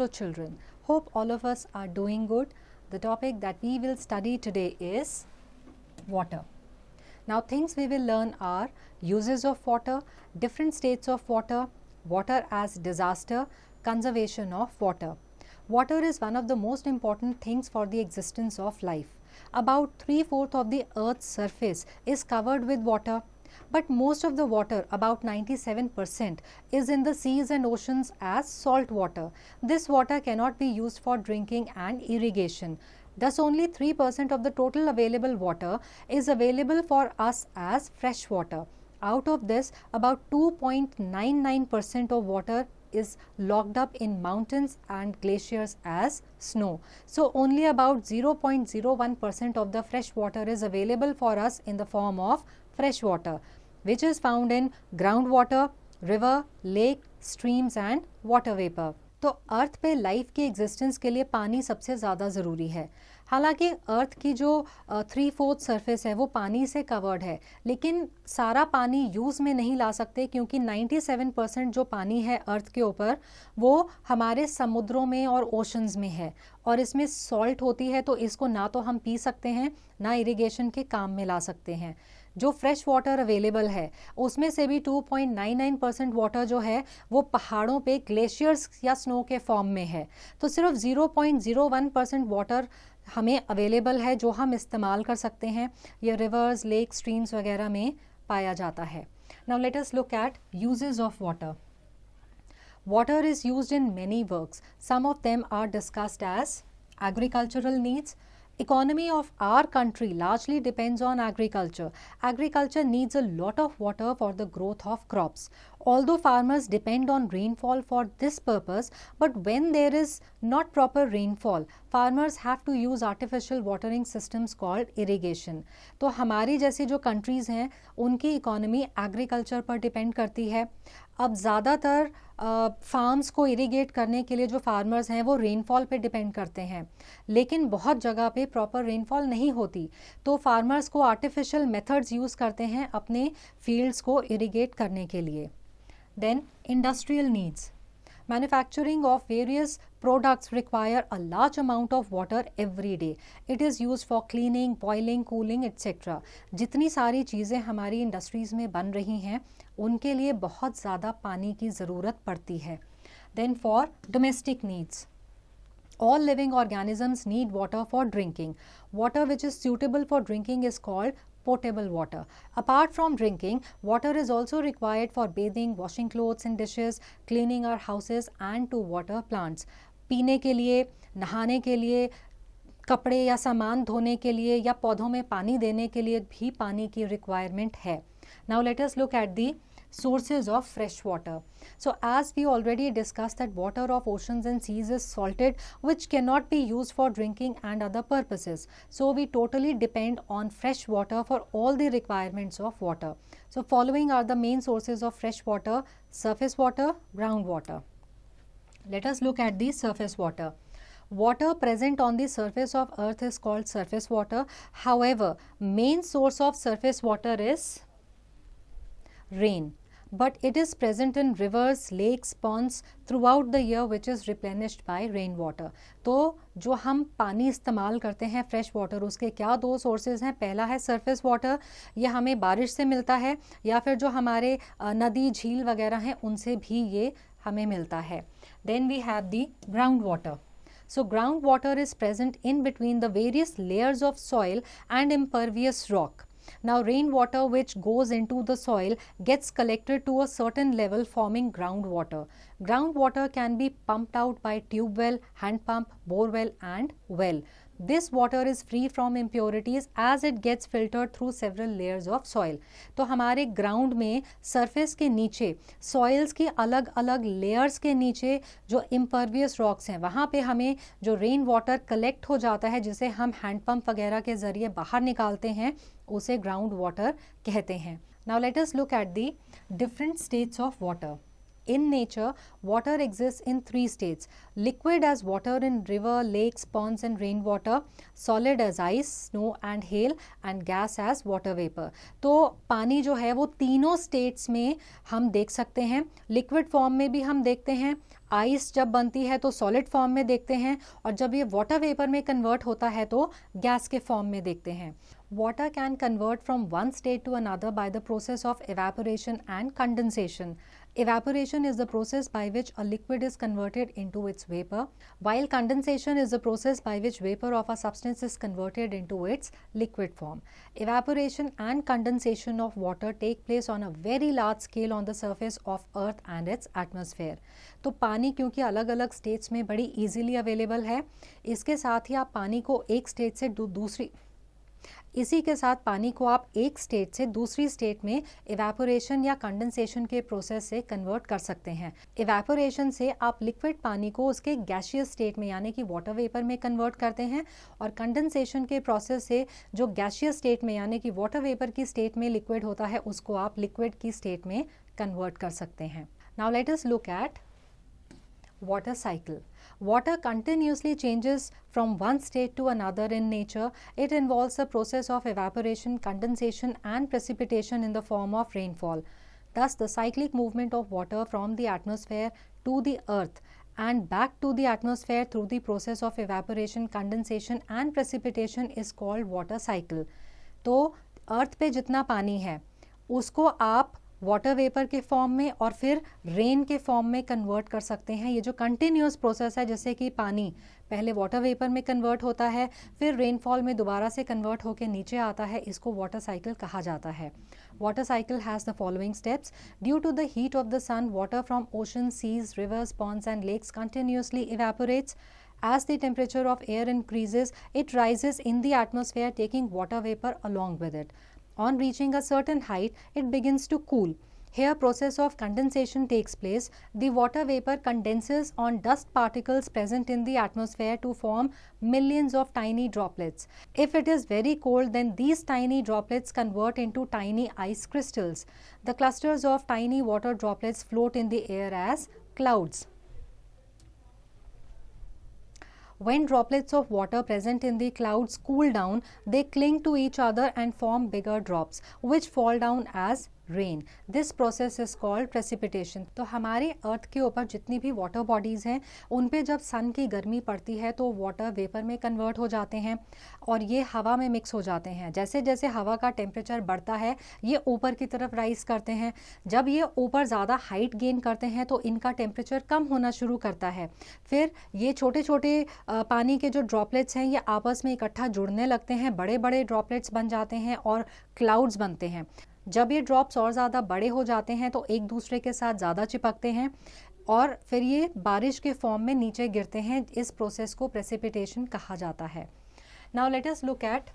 Hello children, hope all of us are doing good. The topic that we will study today is water. Now things we will learn are uses of water, different states of water, water as disaster, conservation of water. Water is one of the most important things for the existence of life. About 3/4 of the earth's surface is covered with water. But most of the water, about 97%, is in the seas and oceans as salt water. This water cannot be used for drinking and irrigation. Thus, only 3% of the total available water is available for us as fresh water. Out of this, about 2.99% of water is locked up in mountains and glaciers as snow. So, only about 0.01% of the fresh water is available for us in the form of fresh water, which is found in groundwater, river, lake, streams and water vapor. तो अर्थ पे life के existence के लिए पानी सबसे ज़्यादा ज़रूरी है. हालांकि अर्थ की जो 3/4 सरफेस है वो पानी से कवर्ड है, लेकिन सारा पानी यूज़ में नहीं ला सकते क्योंकि 97% जो पानी है अर्थ के ऊपर वो हमारे समुद्रों में और ओशंस में है और इसमें सॉल्ट होती है, तो इसको ना तो हम पी सकते हैं ना इरिगेशन के काम में ला सकते हैं. जो फ्रेश वाटर अवेलेबल है उसमें से भी 2.99% वाटर जो है वो पहाड़ों पे ग्लेशियर्स या स्नो के फॉर्म में है. तो सिर्फ 0.01% वाटर हमें अवेलेबल है जो हम इस्तेमाल कर सकते हैं. ये रिवर्स, लेक, स्ट्रीम्स वगैरह में पाया जाता है. Now let us look at uses of water. Water is used in many works. Some of them are discussed as agricultural needs. Economy of our country largely depends on agriculture. Agriculture needs a lot of water for the growth of crops. Although farmers depend on rainfall for this purpose, but when there is not proper rainfall, farmers have to use artificial watering systems called irrigation. तो हमारी जैसी जो countries हैं उनकी economy agriculture पर depend करती है. अब ज़्यादातर फार्म्स को इरिगेट करने के लिए जो फार्मर्स हैं वो रेनफॉल पे डिपेंड करते हैं, लेकिन बहुत जगह पे प्रॉपर रेनफॉल नहीं होती, तो फार्मर्स को आर्टिफिशियल मेथड्स यूज़ करते हैं अपने फील्ड्स को इरिगेट करने के लिए. Then industrial needs. Manufacturing of various products require a large amount of water every day. It is used for cleaning, boiling, cooling, etc. जितनी सारी चीज़ें हमारी इंडस्ट्रीज़ में बन रही हैं उनके लिए बहुत ज़्यादा पानी की ज़रूरत पड़ती है. Then for domestic needs. All living organisms need water for drinking. Water which is suitable for drinking is called potable water. Apart from drinking, water is also required for bathing, washing clothes and dishes, cleaning our houses and to water plants. पीने के लिए, नहाने के लिए, कपड़े या सामान धोने के लिए या पौधों में पानी देने के लिए भी पानी की रिक्वायरमेंट है. Now let us look at the sources of fresh water. So as we already discussed that water of oceans and seas is salted, which cannot be used for drinking and other purposes. So we totally depend on fresh water for all the requirements of water. So following are the main sources of fresh water: surface water, groundwater. Let us look at the surface water. Water present on the surface of earth is called surface water. However, main source of surface water is rain, but it is present in rivers, lakes, ponds throughout the year, which is replenished by rainwater. तो जो हम पानी इस्तेमाल करते हैं fresh water, उसके क्या दो सोर्सेज हैं. पहला है सरफेस वाटर, ये हमें बारिश से मिलता है या फिर जो हमारे नदी, झील वगैरह हैं उनसे भी ये हमें मिलता है. Then we have the ground water. So groundwater is present in between the various layers of soil and impervious rock. Now rainwater which goes into the soil gets collected to a certain level, forming groundwater. Groundwater can be pumped out by tube well, hand pump, bore well and well. This water is free from impurities as it gets filtered through several layers of soil. तो हमारे ground में surface के नीचे soils के अलग अलग layers के नीचे जो इम्परवियस रॉक्स हैं वहाँ पे हमें जो रेन वाटर कलेक्ट हो जाता है जिसे हम हैंड पंप वगैरह के ज़रिए बाहर निकालते हैं उसे ग्राउंड वाटर कहते हैं. Now let us look at the different states of water. In nature, water exists in 3 states: liquid as water in river, lakes, ponds and rainwater, solid as ice, snow and hail, and gas as water vapor. तो पानी जो है वो तीनों states में हम देख सकते हैं. लिक्विड फॉर्म में भी हम देखते हैं, आइस जब बनती है तो सॉलिड फॉर्म में देखते हैं, और जब ये वाटर वेपर में कन्वर्ट होता है तो गैस के फॉर्म में देखते हैं. Water can convert from one state to another by the process of evaporation and condensation. Evaporation is the process by which a liquid is converted into its vapor, while condensation is the process by which vapor of a substance is converted into its liquid form. Evaporation and condensation of water take place on a very large scale on the surface of Earth and its atmosphere. तो पानी क्योंकि अलग अलग states में बड़ी easily available है, इसके साथ ही आप पानी को एक स्टेट से इसी के साथ पानी को आप एक स्टेट से दूसरी स्टेट में इवेपोरेशन या कंडेंसेशन के प्रोसेस से कन्वर्ट कर सकते हैं. इवेपोरेशन से आप लिक्विड पानी को उसके गैसियस स्टेट में यानी कि वाटर वेपर में कन्वर्ट करते हैं, और कंडेंसेशन के प्रोसेस से जो गैसियस स्टेट में यानी कि वाटर वेपर की स्टेट में लिक्विड होता है उसको आप लिक्विड की स्टेट में कन्वर्ट कर सकते हैं. Now let us look at water cycle. Water continuously changes from one state to another in nature. It involves the process of evaporation, condensation and precipitation in the form of rainfall. Thus, the cyclic movement of water from the atmosphere to the earth and back to the atmosphere through the process of evaporation, condensation and precipitation is called water cycle. तो अर्थ पे जितना पानी है उसको आप water vapour के form में और फिर रेन के फॉर्म में कन्वर्ट कर सकते हैं. ये जो कंटिन्यूस प्रोसेस है, जैसे कि पानी पहले वाटर वेपर में कन्वर्ट होता है, फिर रेनफॉल में दोबारा से कन्वर्ट होकर नीचे आता है, इसको वाटर साइकिल कहा जाता है. Water cycle has the following steps. Due to the heat of the sun, water from ocean, seas, rivers, ponds and lakes continuously evaporates. As the temperature of air increases, it rises in the atmosphere, taking water vapor along with it. On reaching a certain height, it begins to cool. Here, process of condensation takes place. The water vapor condenses on dust particles present in the atmosphere to form millions of tiny droplets. If it is very cold, then these tiny droplets convert into tiny ice crystals. The clusters of tiny water droplets float in the air as clouds. When droplets of water present in the clouds cool down, they cling to each other and form bigger drops, which fall down as rain. This process is called precipitation. तो हमारे अर्थ के ऊपर जितनी भी water bodies हैं उन पे जब सन की गर्मी पड़ती है तो वाटर वेपर में कन्वर्ट हो जाते हैं और ये हवा में मिक्स हो जाते हैं. जैसे जैसे हवा का टेम्परेचर बढ़ता है ये ऊपर की तरफ राइज करते हैं. जब ये ऊपर ज़्यादा हाइट गेन करते हैं तो इनका टेम्परेचर कम होना शुरू करता है. फिर ये छोटे छोटे पानी के जो ड्रॉपलेट्स हैं ये आपस में इकट्ठा जुड़ने लगते हैं, बड़े बड़े ड्रॉपलेट्स बन जाते हैं और क्लाउड्स बनते हैं. जब ये ड्रॉप्स और ज़्यादा बड़े हो जाते हैं तो एक दूसरे के साथ ज़्यादा चिपकते हैं और फिर ये बारिश के फॉर्म में नीचे गिरते हैं. इस प्रोसेस को प्रेसिपिटेशन कहा जाता है. Now let us look at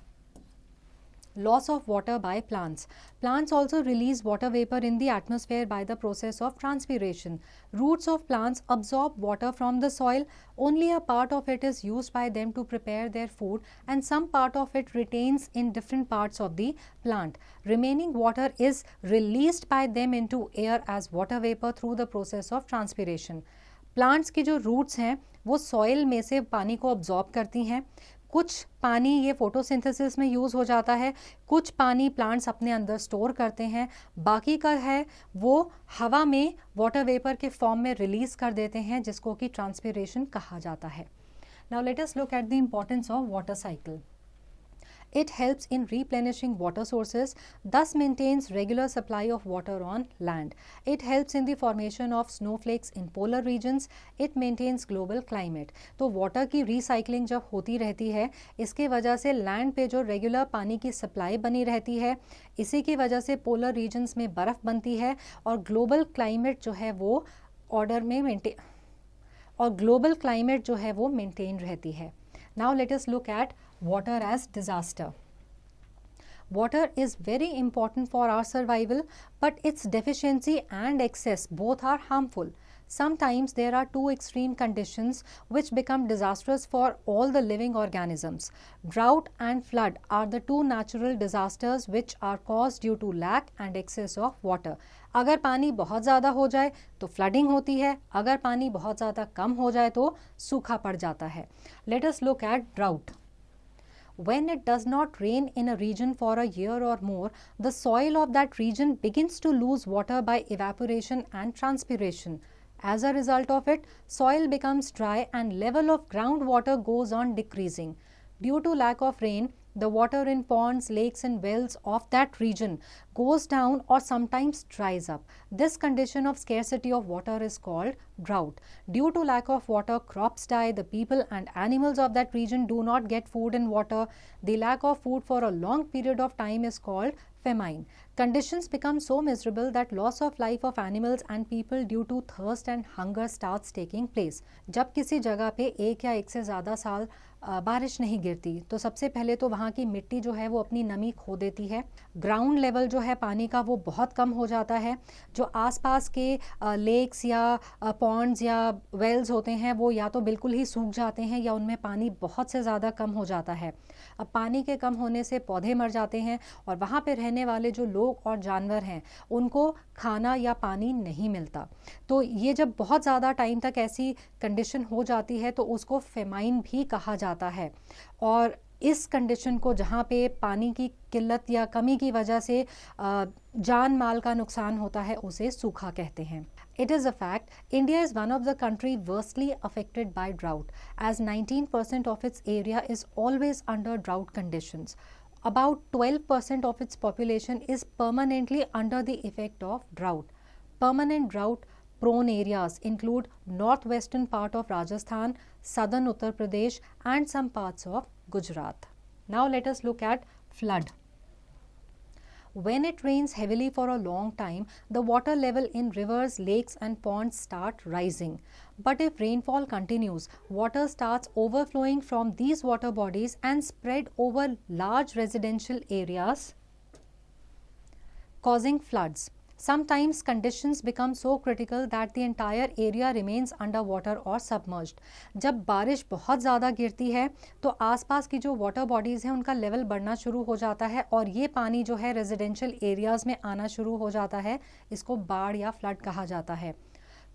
loss of water by plants. Plants also release water vapor in the atmosphere by the process of transpiration. Roots of plants absorb water from the soil. Only a part of it is used by them to prepare their food and some part of it retains in different parts of the plant. Remaining water is released by them into air as water vapor through the process of transpiration. Plants की जो roots हैं वो soil में से पानी को absorb करती हैं. कुछ पानी ये फोटोसिंथेसिस में यूज़ हो जाता है, कुछ पानी प्लांट्स अपने अंदर स्टोर करते हैं, बाकी का है वो हवा में वाटर वेपर के फॉर्म में रिलीज़ कर देते हैं जिसको कि ट्रांसपिरेशन कहा जाता है. Now let us look at the importance of water cycle. It helps in replenishing water sources, thus maintains regular supply of water on land. It helps in the formation of snowflakes in polar regions. It maintains global climate. तो water की recycling जब होती रहती है इसके वजह से land पे जो रेगुलर पानी की सप्लाई बनी रहती है, इसी की वजह से पोलर रीजन्स में बर्फ़ बनती है और ग्लोबल क्लाइमेट जो है वो ग्लोबल क्लाइमेट जो है वो मेंटेन रहती है. Now let us look at water as disaster. Water is very important for our survival, but its deficiency and excess both are harmful. Sometimes there are two extreme conditions which become disastrous for all the living organisms. Drought and flood are the two natural disasters which are caused due to lack and excess of water. अगर पानी बहुत ज़्यादा हो जाए तो flooding होती है, अगर पानी बहुत ज़्यादा कम हो जाए तो सूखा पड़ जाता है. Let us look at drought. When it does not rain in a region for a year or more, the soil of that region begins to lose water by evaporation and transpiration. As a result of it, soil becomes dry and level of groundwater goes on decreasing. Due to lack of rain, the water in ponds, lakes and wells of that region goes down or sometimes dries up. This condition of scarcity of water is called drought. Due to lack of water, crops die, the people and animals of that region do not get food and water. The lack of food for a long period of time is called famine. Conditions become so miserable that loss of life of animals and people due to thirst and hunger starts taking place. जब किसी जगह पे एक या एक से ज़्यादा साल बारिश नहीं गिरती तो सबसे पहले तो वहाँ की मिट्टी जो है वो अपनी नमी खो देती है. ग्राउंड लेवल जो है पानी का वो बहुत कम हो जाता है. जो आसपास के लेक्स या पॉन्ड्स या वेल्स होते हैं वो या तो बिल्कुल ही सूख जाते हैं या उनमें पानी बहुत से ज़्यादा कम हो जाता है. अब पानी के कम होने से पौधे मर जाते हैं और वहाँ पे रहने वाले जो लोग और जानवर हैं उनको खाना या पानी नहीं मिलता. तो ये जब बहुत ज़्यादा टाइम तक ऐसी कंडीशन हो जाती है तो उसको फेमाइन भी कहा जाता है. और इस कंडीशन को जहाँ पे पानी की किल्लत या कमी की वजह से जान माल का नुकसान होता है उसे सूखा कहते हैं. It is a fact, India is one of the country worstly affected by drought, as 19% of its area is always under drought conditions. About 12% of its population is permanently under the effect of drought. Permanent drought prone areas include northwestern part of Rajasthan, southern Uttar Pradesh and some parts of Gujarat. Now let us look at flood. When it rains heavily for a long time, the water level in rivers, lakes and ponds start rising. But if rainfall continues, water starts overflowing from these water bodies and spread over large residential areas, causing floods. Sometimes conditions become so critical that the entire area remains underwater or submerged. जब बारिश बहुत ज़्यादा गिरती है तो आसपास की जो वाटर बॉडीज़ हैं उनका लेवल बढ़ना शुरू हो जाता है और ये पानी जो है रेजिडेंशियल एरियाज़ में आना शुरू हो जाता है. इसको बाढ़ या फ्लड कहा जाता है.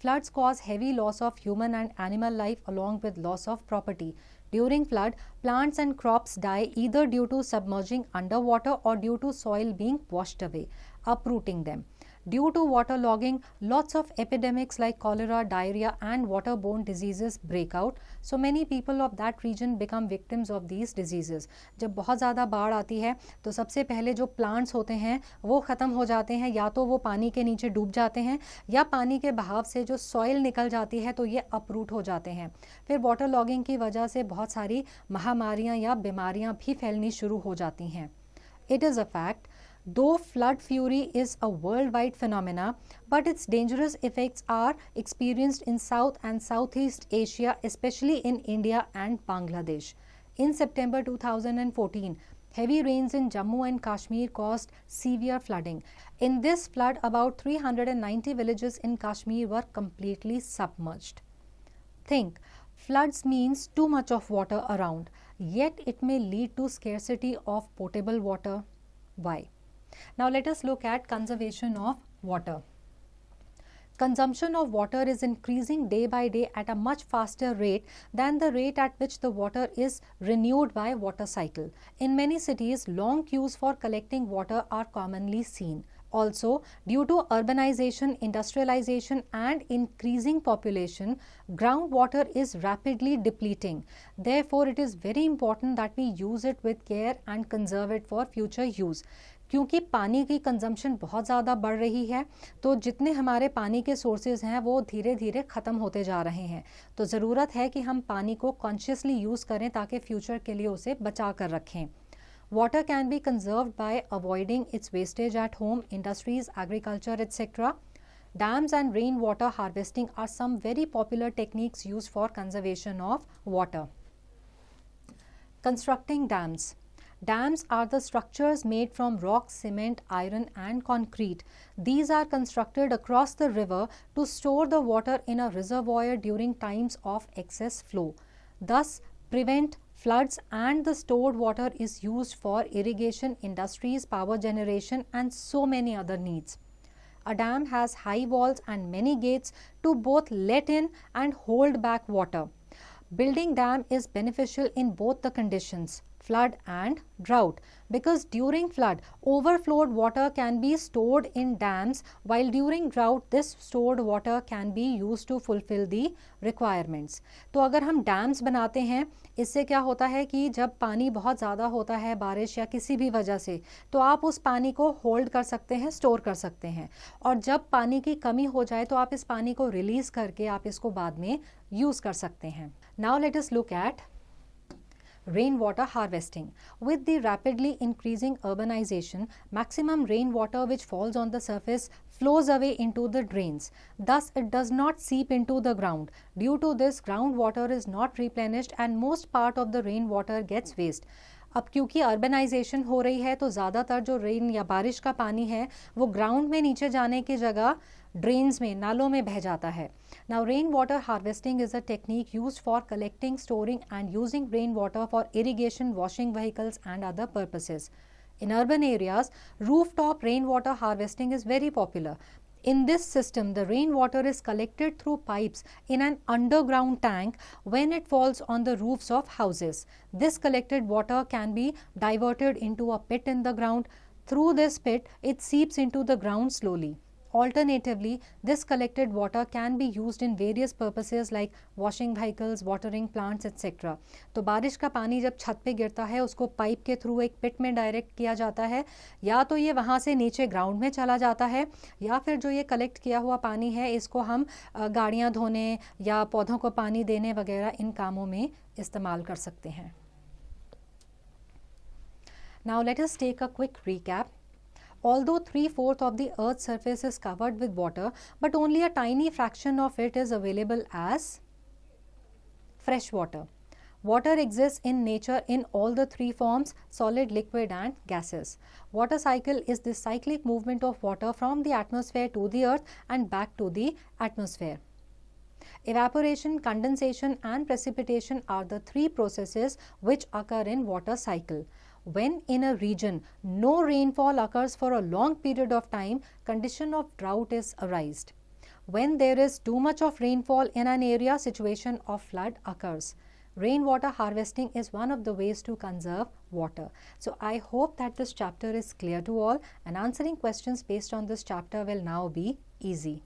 Floods cause heavy loss of human and animal life along with loss of property. During flood, plants and crops die either due to submerging underwater or due to soil being washed away, uprooting them. Due to waterlogging, lots of epidemics like cholera, diarrhea and waterborne diseases break out. So many people of that region become victims of these diseases. जब बहुत ज़्यादा बाढ़ आती है तो सबसे पहले जो प्लांट्स होते हैं वो ख़त्म हो जाते हैं, या तो वो पानी के नीचे डूब जाते हैं या पानी के बहाव से जो सॉइल निकल जाती है तो ये अपरूट हो जाते हैं. फिर वाटर लॉगिंग की वजह से बहुत सारी महामारियाँ या बीमारियाँ भी फैलनी शुरू हो जाती हैं. It is a fact, though flood fury is a worldwide phenomena, but its dangerous effects are experienced in South and Southeast Asia, especially in India and Bangladesh. In September 2014, heavy rains in Jammu and Kashmir caused severe flooding. In this flood, about 390 villages in Kashmir were completely submerged. Think, floods means too much of water around, yet it may lead to scarcity of potable water. Why? Now let us look at conservation of water. Consumption of water is increasing day by day at a much faster rate than the rate at which the water is renewed by water cycle. In many cities, long queues for collecting water are commonly seen. Also, due to urbanization, industrialization and increasing population, groundwater is rapidly depleting. Therefore, it is very important that we use it with care and conserve it for future use. क्योंकि पानी की consumption बहुत ज़्यादा बढ़ रही है तो जितने हमारे पानी के सोर्सेज हैं वो धीरे धीरे ख़त्म होते जा रहे हैं. तो ज़रूरत है कि हम पानी को कॉन्शियसली यूज़ करें ताकि फ्यूचर के लिए उसे बचा कर रखें. Water can be conserved by avoiding its wastage at home, industries, agriculture, etc. Dams and rainwater harvesting are some very popular techniques used for conservation of water. Constructing dams. Dams are the structures made from rock, cement, iron and concrete. These are constructed across the river to store the water in a reservoir during times of excess flow. Thus, prevent floods, and the stored water is used for irrigation, industries, power generation and so many other needs. A dam has high walls and many gates to both let in and hold back water. Building dam is beneficial in both the conditions, flood and drought, because during flood overflowed water can be stored in dams, while during drought this stored water can be used to fulfill the requirements. तो अगर हम dams बनाते हैं, इससे क्या होता है कि जब पानी बहुत ज़्यादा होता है बारिश या किसी भी वजह से, तो आप उस पानी को होल्ड कर सकते हैं, स्टोर कर सकते हैं, और जब पानी की कमी हो जाए तो आप इस पानी को रिलीज़ करके आप इसको बाद में यूज़ कर सकते हैं. Now let us look at rainwater harvesting. With the rapidly increasing urbanization, maximum rainwater which falls on the surface flows away into the drains. Thus, it does not seep into the ground. Due to this, groundwater is not replenished and most part of the rainwater gets waste. अब क्योंकि urbanisation हो रही है तो ज़्यादातर जो rain या बारिश का पानी है वो ग्राउंड में नीचे जाने की जगह ड्रेन्स में, नालों में बह जाता है. Now, rainwater harvesting is a technique used for collecting, storing and using rainwater for irrigation, washing vehicles and other purposes. In urban areas, rooftop rainwater harvesting is very popular. In this system, the rainwater is collected through pipes in an underground tank when it falls on the roofs of houses. This collected water can be diverted into a pit in the ground. Through this pit, it seeps into the ground slowly. Alternatively, this collected water can be used in various purposes like washing vehicles, watering plants, etc. तो बारिश का पानी जब छत पे गिरता है उसको पाइप के थ्रू एक पिट में डायरेक्ट किया जाता है, या तो ये वहाँ से नीचे ग्राउंड में चला जाता है, या फिर जो ये कलेक्ट किया हुआ पानी है इसको हम गाड़ियाँ धोने या पौधों को पानी देने वगैरह इन कामों में इस्तेमाल कर सकते हैं. Now let us take a quick recap. Although 3/4 of the Earth's surface is covered with water, but only a tiny fraction of it is available as fresh water. Water exists in nature in all the three forms: solid, liquid and gases. Water cycle is the cyclic movement of water from the atmosphere to the earth and back to the atmosphere. Evaporation, condensation and precipitation are the three processes which occur in water cycle. When in a region no rainfall occurs for a long period of time, condition of drought is arised. When there is too much of rainfall in an area, situation of flood occurs. Rainwater harvesting is one of the ways to conserve water. So I hope that this chapter is clear to all, and answering questions based on this chapter will now be easy.